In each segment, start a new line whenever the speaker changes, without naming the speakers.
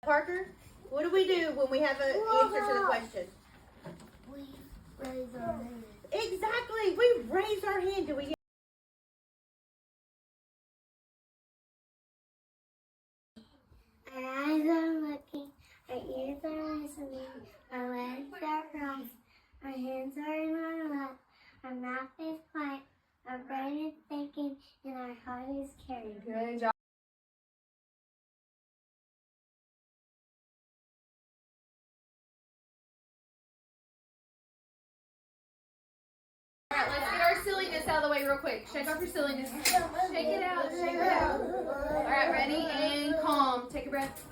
Parker, what do we do when we have an answer to the question?
We raise our hand.
Exactly. We raise our hand. Do we?
Our eyes are looking, our ears are listening, our legs are crossed, our hands are in our lap, our mouth is quiet, our brain is thinking, and our heart is caring.
Good job. Alright, let's get our silliness out of the way real quick. Shake off your silliness. Shake it out, shake it out. Alright, ready and calm. Take a breath.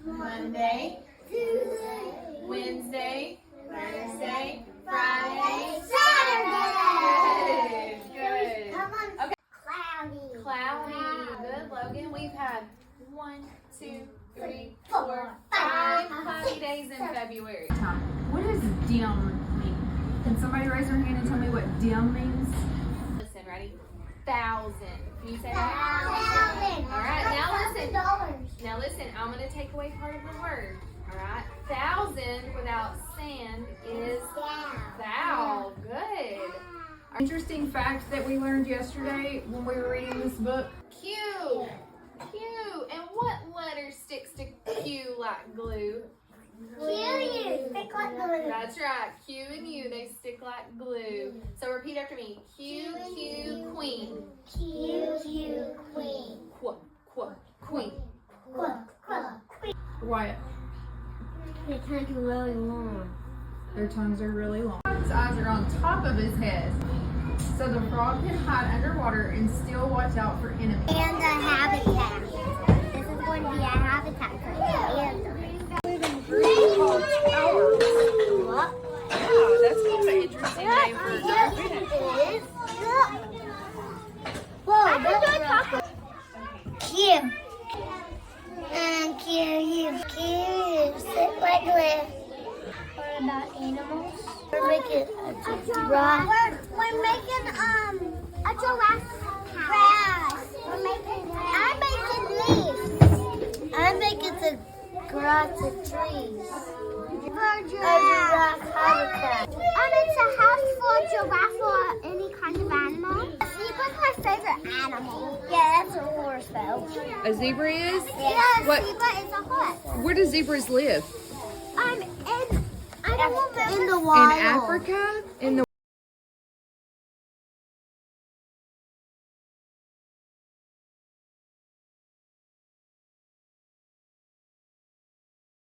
Monday,
Tuesday,
Wednesday, Thursday, Friday,
Saturday.
Good.
Come on.
Okay.
Cloudy.
Cloudy. Good, Logan. We've had 1, 2, 3,
4,
4,
5
5 cloudy days in February.
What does dim mean? Can somebody raise their hand and tell me what dim means?
Listen, ready? 1,000. Can you say that?
1,000.
All right, now listen.
$1,000.
Now listen, I'm going to take away part of the word. All right? 1,000 without sand is thou. Good.
Interesting fact that we learned yesterday when we were reading this book.
Q. Q. And what letter sticks to Q like glue?
You stick like glue.
That's right. Q and U, they stick like glue. So repeat after me. Q, Q, queen.
Q, queen.
Qu, qu, queen.
Queen.
Wyatt,
Your tongue's really long.
their tongues are really long. His eyes are on top of his head, so the frog can hide underwater and still watch out for enemies.
And a habitat. This is going to be a habitat for pandas.
Called towers.
What?
Yeah, that's kind of an interesting name for a dolphin.
Whoa, that's Q. And Q, sit like this. What about animals? We're making a giraffe. We're making a giraffe house. I'm making the grass and trees. For a giraffe habitat. It's a house for a giraffe or any kind of animal. Zebra's my favorite animal. Yeah, that's a horse though.
A zebra is?
Yeah,
What?
zebra is a horse.
Where do zebras live?
In the wild.
In Africa? In the